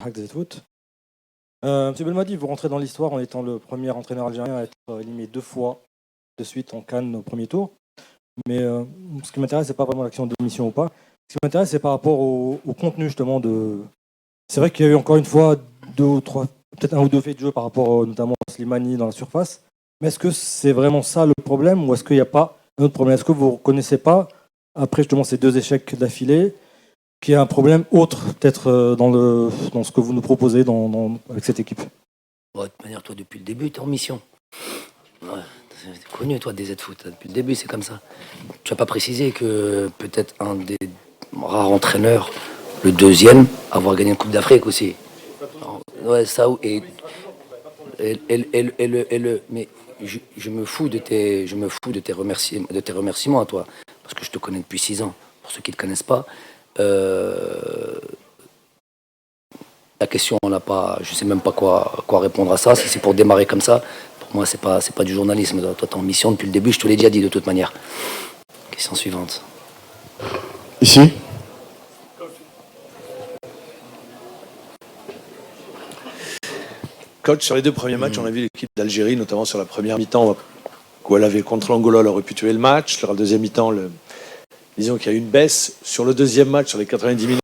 Hack des foot. Monsieur Belmadi, vous rentrez dans l'histoire en étant le premier entraîneur algérien à être éliminé 2 fois de suite en CAN au premier tour. Mais ce qui m'intéresse, c'est pas vraiment l'action de démission ou pas. Ce qui m'intéresse, c'est par rapport au contenu justement de. C'est vrai qu'il y a eu encore une fois 2 ou 3, peut-être 1 ou 2 faits de jeu par rapport notamment à Slimani dans la surface. Mais est-ce que c'est vraiment ça le problème ou est-ce qu'il n'y a pas un autre problème? Est-ce que vous ne reconnaissez pas, après justement ces 2 échecs d'affilée, qu'il y a un problème autre peut-être dans ce que vous nous proposez avec cette équipe? De toute manière, toi, depuis le début, tu es en mission. Ouais, t'es connu, toi, des Z-Foot. Depuis le début, c'est comme ça. Tu n'as pas précisé que peut-être un des rares entraîneurs, le deuxième, avoir gagné une Coupe d'Afrique aussi. Ouais, ça, mais je me fous de tes remerciements à toi, parce que je te connais depuis 6 ans. Pour ceux qui ne te connaissent pas, la question, on n'a pas, je sais même pas quoi répondre à ça. Si c'est pour démarrer comme ça, pour moi, c'est pas du journalisme. Toi, t'es en mission depuis le début. Je te l'ai déjà dit de toute manière. Question suivante. Ici. Coach, sur les 2 premiers matchs, on a vu l'équipe d'Algérie, notamment sur la première mi-temps, où elle avait contre l'Angola, elle aurait pu tuer le match. Sur la deuxième mi-temps, disons qu'il y a eu une baisse. Sur le deuxième match, sur les 90 minutes,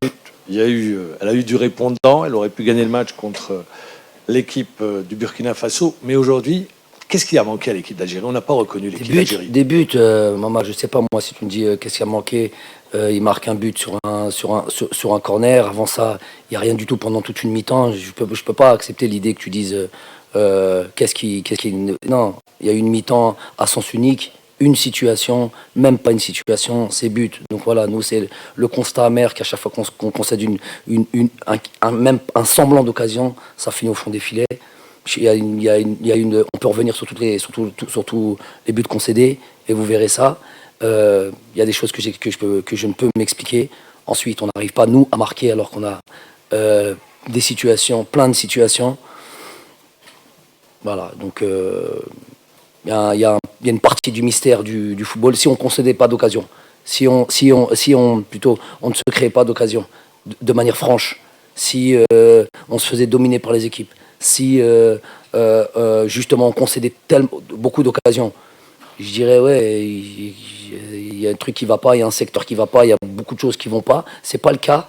elle a eu du répondant. Elle aurait pu gagner le match contre l'équipe du Burkina Faso. Mais aujourd'hui, qu'est-ce qui a manqué à l'équipe d'Algérie? On n'a pas reconnu l'équipe d'Algérie. Des buts, maman, je sais pas moi si tu me dis qu'est-ce qui a manqué. Il marque un but sur un corner. Avant ça, il n'y a rien du tout pendant toute une mi-temps. Je peux pas accepter l'idée que tu dises qu'est-ce qui. Non, il y a une mi-temps à sens unique. Une situation, même pas une situation, c'est but. Donc voilà, nous c'est le constat amer qu'à chaque fois qu'on concède même un semblant d'occasion, ça finit au fond des filets. On peut revenir sur tous les buts concédés et vous verrez ça. Il y a des choses que je ne peux m'expliquer. Ensuite, on n'arrive pas nous à marquer alors qu'on a des situations, plein de situations. Voilà, donc. Il y a une partie du mystère du football. Si on ne concédait pas d'occasion, si on ne se créait pas d'occasion de manière franche, si on se faisait dominer par les équipes, si justement on concédait beaucoup d'occasions, je dirais ouais, il y a un truc qui ne va pas, il y a un secteur qui ne va pas, il y a beaucoup de choses qui ne vont pas. C'est pas le cas.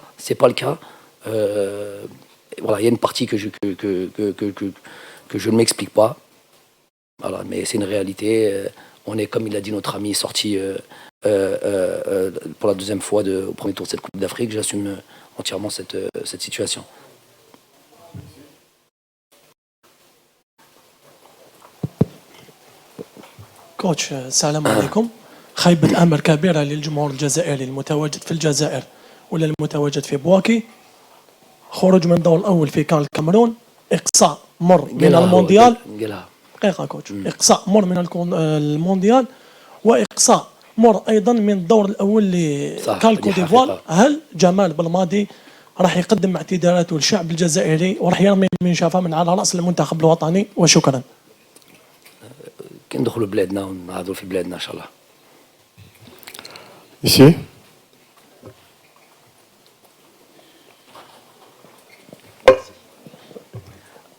Voilà, il y a une partie que je ne m'explique pas. Voilà, mais c'est une réalité. On est, comme il a dit notre ami, sorti pour la deuxième fois au premier tour de cette Coupe d'Afrique. J'assume entièrement cette situation. كوتش السلام عليكم. خيبة أمل كبيرة للجمهور الجزائري المتواجد في الجزائر ولا المتواجد في بواكي. خروج من الدور الأول في كان الكاميرون، إقصاء مر من المونديال. دقيقة كوتش. إقصاء مر من المونديال وإقصاء مر أيضا من الدور الأول لكان كوت ديفوار. هل جمال بلماضي راح يقدم اعتذاراته للشعب الجزائري وراح يرمي من شافه من على رأس المنتخب الوطني؟ وشكرا. كي ندخلوا بلادنا ونهضروا في بلادنا إن شاء الله. Ici.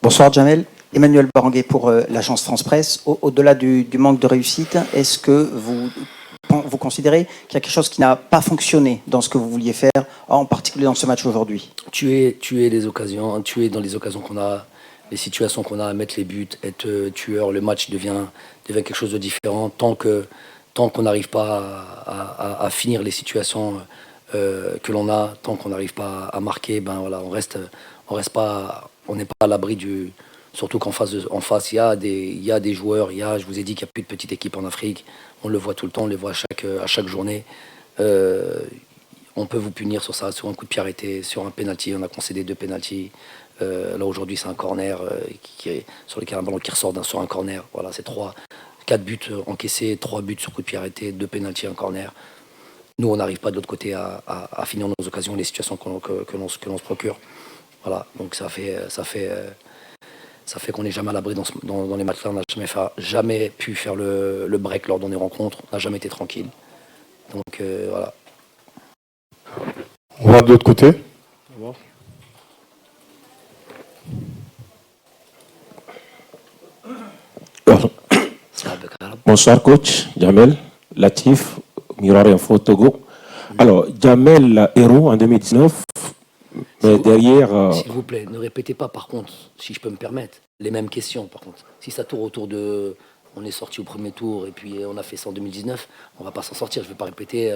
Bonsoir Jamel. Emmanuel Baranguet pour l'agence France Presse. Au-delà du manque de réussite, est-ce que vous considérez qu'il y a quelque chose qui n'a pas fonctionné dans ce que vous vouliez faire, en particulier dans ce match aujourd'hui? Tuer les occasions, tuer dans les occasions qu'on a, les situations qu'on a, mettre les buts, être tueur, le match devient quelque chose de différent. Tant qu'on n'arrive pas à finir les situations que l'on a, tant qu'on n'arrive pas à marquer, ben voilà, on n'est pas à l'abri du. Surtout qu'en face, il y a des joueurs. Je vous ai dit qu'il n'y a plus de petite équipe en Afrique. On le voit tout le temps, on les voit à chaque journée. On peut vous punir sur ça, sur un coup de pied arrêté, sur un penalty. On a concédé 2 penaltys. Là aujourd'hui, c'est un corner sur lequel un ballon qui ressort sur un corner. Voilà, c'est 4 buts encaissés, 3 buts sur coup de pied arrêté, 2 penaltys, un corner. Nous, on n'arrive pas de l'autre côté à finir nos occasions, les situations que l'on se procure. Voilà, donc ça fait qu'on n'est jamais à l'abri dans les matchs-là. On n'a jamais pu faire le break lors de nos rencontres. On n'a jamais été tranquille. Donc voilà. On va de l'autre côté. Bonsoir coach, Jamel, Latif, Mirror Info Togo. Alors, Jamel, héros en 2019, mais derrière... S'il vous plaît, ne répétez pas par contre, si je peux me permettre, les mêmes questions par contre. Si ça tourne autour de... On est sorti au premier tour et puis on a fait ça en 2019, on va pas s'en sortir, je vais pas répéter,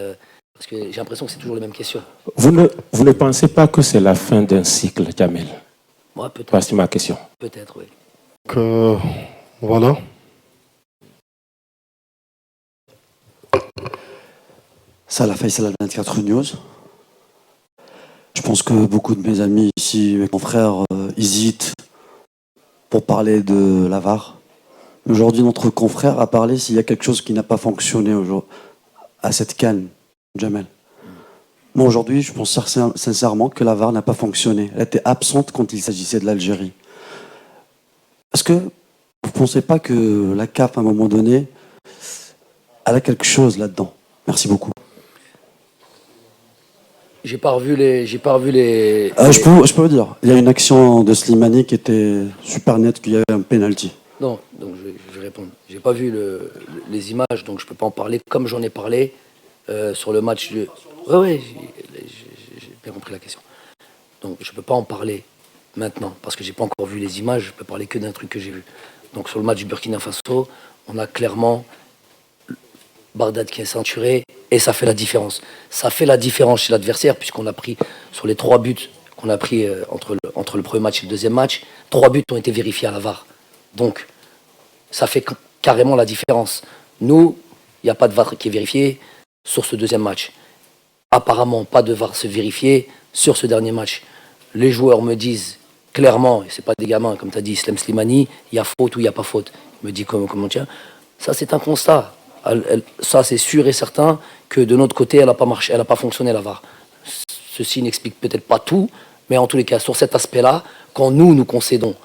parce que j'ai l'impression que c'est toujours les mêmes questions. Vous ne pensez pas que c'est la fin d'un cycle, Jamel? Moi, peut-être. Voici ma question. Peut-être, oui. Voilà. Salah Faisal, 24 News. Je pense que beaucoup de mes amis ici, mes confrères, hésitent pour parler de la VAR. Aujourd'hui, notre confrère a parlé s'il y a quelque chose qui n'a pas fonctionné à cette CAN, Jamel. Moi, aujourd'hui, je pense sincèrement que la VAR n'a pas fonctionné. Elle était absente quand il s'agissait de l'Algérie. Est-ce que vous ne pensez pas que la CAF, à un moment donné, elle a quelque chose là-dedans? Merci beaucoup. J'ai pas revu les. Je peux vous dire, il y a une action de Slimani qui était super nette, qu'il y avait un penalty. Non, donc je vais répondre. J'ai pas vu les images, donc je peux pas en parler comme j'en ai parlé sur le match de. Ouais, j'ai bien compris la question. Donc je peux pas en parler maintenant parce que j'ai pas encore vu les images. Je peux parler que d'un truc que j'ai vu. Donc sur le match du Burkina Faso, on a clairement Bagdad qui est ceinturé et ça fait la différence. Ça fait la différence chez l'adversaire puisqu'on a pris sur les 3 buts qu'on a pris entre le premier match et le deuxième match, 3 buts ont été vérifiés à la VAR. Donc ça fait carrément la différence. Nous, il n'y a pas de VAR qui est vérifié sur ce deuxième match. Apparemment, pas de VAR se vérifier sur ce dernier match. Les joueurs me disent clairement, et c'est pas des gamins, comme tu as dit, Islam Slimani, il y a faute ou il n'y a pas faute. Il me dit comment tiens. Ça, c'est un constat. Ça, c'est sûr et certain que de notre côté, elle n'a pas marché, elle n'a pas fonctionné la VAR. Ceci n'explique peut-être pas tout, mais en tous les cas, sur cet aspect-là, quand nous concédons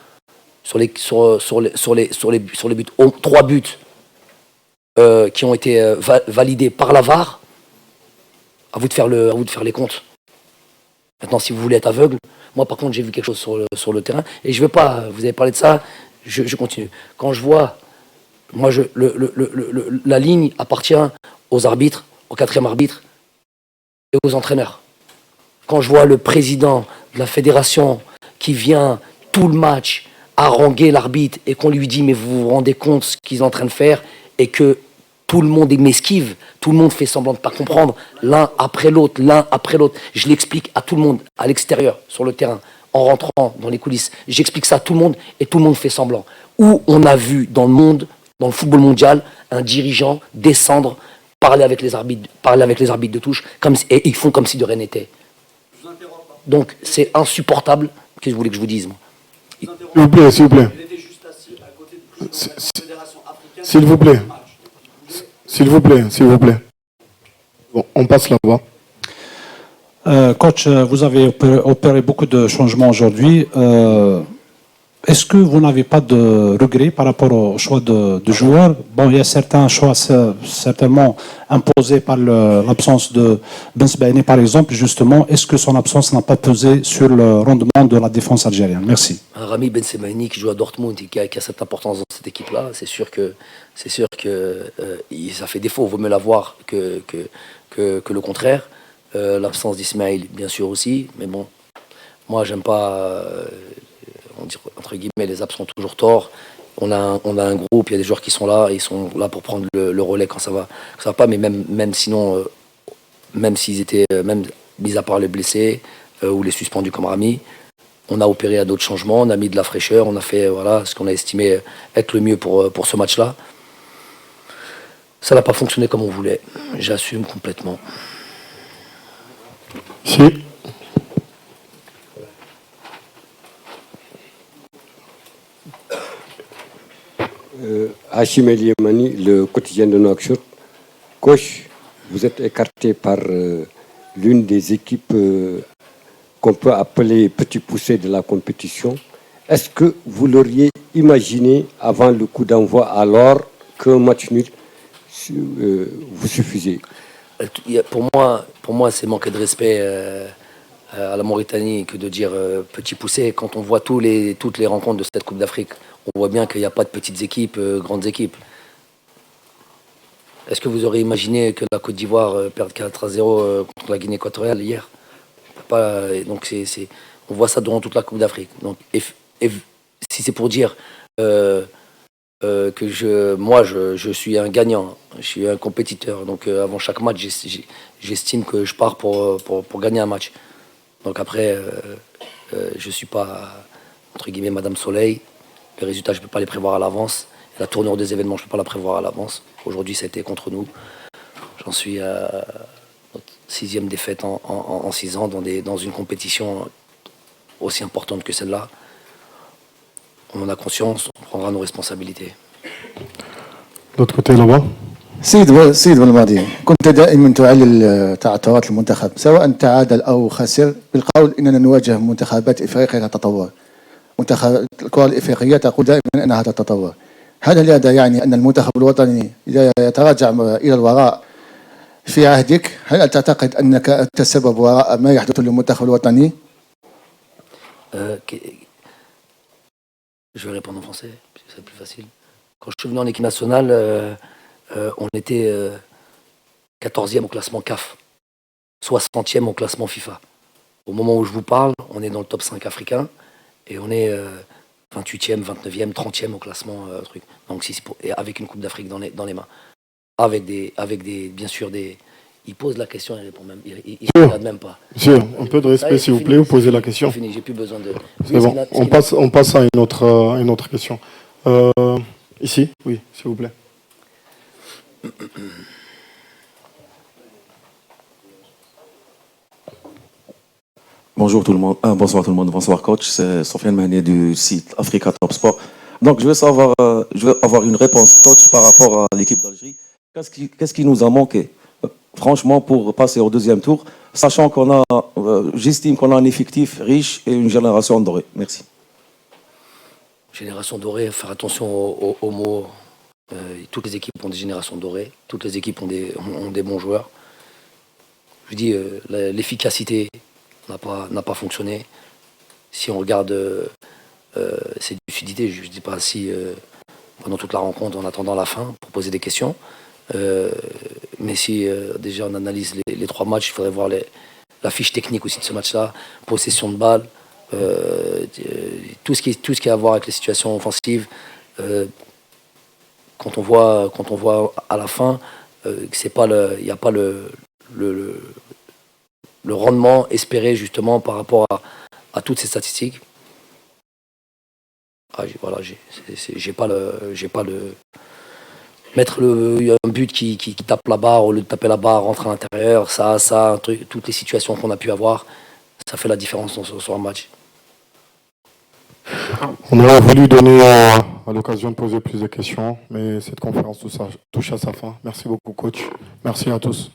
sur les buts, 3 buts qui ont été validés par la VAR, à vous de faire les comptes. Maintenant, si vous voulez être aveugle, moi par contre j'ai vu quelque chose sur le terrain et je veux pas. Vous avez parlé de ça, je continue. Quand je vois, moi la ligne appartient aux arbitres, au 4e arbitre et aux entraîneurs. Quand je vois le président de la fédération qui vient tout le match haranguer l'arbitre et qu'on lui dit mais vous vous rendez compte ce qu'ils sont en train de faire et que tout le monde m'esquive, tout le monde fait semblant de ne pas comprendre, l'un après l'autre. Je l'explique à tout le monde, à l'extérieur, sur le terrain, en rentrant dans les coulisses. J'explique ça à tout le monde et tout le monde fait semblant. Où on a vu dans le monde, dans le football mondial, un dirigeant descendre, parler avec les arbitres de touche, et ils font comme si de rien n'était. Donc c'est insupportable. Qu'est-ce que vous voulez que je vous dise, moi? S'il vous plaît. S'il vous plaît. S'il vous plaît. Bon, on passe là-bas. Coach, vous avez opéré beaucoup de changements aujourd'hui. Est-ce que vous n'avez pas de regrets par rapport au choix de joueurs? Bon, il y a certains choix certainement imposés par l'absence de Ben Sebaini, par exemple. Justement, est-ce que son absence n'a pas pesé sur le rendement de la défense algérienne? Merci. Rami Ben Sebaini qui joue à Dortmund et qui a cette importance dans cette équipe-là, c'est sûr que ça fait défaut. Il vaut mieux l'avoir que le contraire. L'absence d'Ismaël, bien sûr aussi, mais bon, moi j'aime pas. On dit entre guillemets les absents ont toujours tort. On a un groupe, il y a des joueurs qui sont là, et ils sont là pour prendre le relais quand ça va pas. Mais même sinon, même s'ils étaient, même mis à part les blessés ou les suspendus comme Rami, on a opéré à d'autres changements, on a mis de la fraîcheur, on a fait ce qu'on a estimé être le mieux pour ce match-là. Ça n'a pas fonctionné comme on voulait. J'assume complètement. Si. Hachim El Yemani, le quotidien de Nouakchott. Coach, vous êtes écarté par l'une des équipes qu'on peut appeler petit poussé de la compétition. Est-ce que vous l'auriez imaginé avant le coup d'envoi, alors qu'un match nul vous suffisait? Pour moi, c'est manquer de respect à la Mauritanie que de dire petit poussé. Quand on voit toutes les rencontres de cette Coupe d'Afrique, on voit bien qu'il n'y a pas de petites équipes, grandes équipes. Est-ce que vous aurez imaginé que la Côte d'Ivoire perde 4-0 contre la Guinée équatoriale hier? Donc on voit ça durant toute la Coupe d'Afrique. Donc, si c'est pour dire que moi je suis un gagnant, je suis un compétiteur. Donc avant chaque match, j'estime que je pars pour gagner un match. Donc après, je suis pas entre guillemets Madame Soleil. Les résultats, je peux pas les prévoir à l'avance. La tournure des événements, je peux pas la prévoir à l'avance. Aujourd'hui, ça a été contre nous. J'en suis à notre 6e défaite en 6 ans dans une compétition aussi importante que celle-là. On en a conscience, on prendra nos responsabilités. L'autre côté là-bas. سيد بالماضي كنت دائما تعلل تعثرات المنتخب سواء تعادل او خسر بالقول اننا نواجه منتخبات افريقيا تتطور. منتخب الكره الافريقيه تقول دائما انها تتطور. هل هذا يعني ان المنتخب الوطني اذا يتراجع الى الوراء في عهدك هل تعتقد انك انت السبب وراء ما يحدث للمنتخب الوطني؟ Je vais répondre en français, c'est plus facile. Quand je suis venu en équipe nationale, on était 14e au classement CAF, 60e au classement FIFA. Au moment où je vous parle, on est dans le top 5 africain et on est 28e, 29e, 30e au classement truc. Donc et avec une Coupe d'Afrique dans les mains. Avec des bien sûr des... Il pose la question, il répond même. Il ne regarde même pas. Monsieur, un peu de respect s'il vous plaît, vous posez la question. C'est fini, j'ai plus besoin de... C'est bon, on passe à une autre question. Ici, oui, s'il vous plaît. Bonjour tout le monde, bonsoir tout le monde, bonsoir coach, c'est Sofiane Mahné du site Africa Top Sport. Donc je veux avoir une réponse coach par rapport à l'équipe d'Algérie. Qu'est-ce qui nous a manqué, franchement, pour passer au deuxième tour, sachant j'estime qu'on a un effectif riche et une génération dorée. Merci. Génération dorée, faire attention aux mots. Toutes les équipes ont des générations dorées, toutes les équipes ont des bons joueurs. Je dis, l'efficacité n'a pas fonctionné. Si on regarde ces lucidités, je ne dis pas si pendant toute la rencontre, en attendant la fin, pour poser des questions. Mais si déjà on analyse les 3 matchs, il faudrait voir la fiche technique aussi de ce match-là, possession de balle, tout ce qui a à voir avec les situations offensives. Quand on voit à la fin il n'y a pas le rendement espéré justement par rapport à toutes ces statistiques. J'ai pas le mettre un but qui tape la barre au lieu de taper la barre, rentrer à l'intérieur, un truc, toutes les situations qu'on a pu avoir, ça fait la différence sur un match. On aurait voulu donner à l'occasion de poser plus de questions, mais cette conférence touche à sa fin. Merci beaucoup coach. Merci à tous.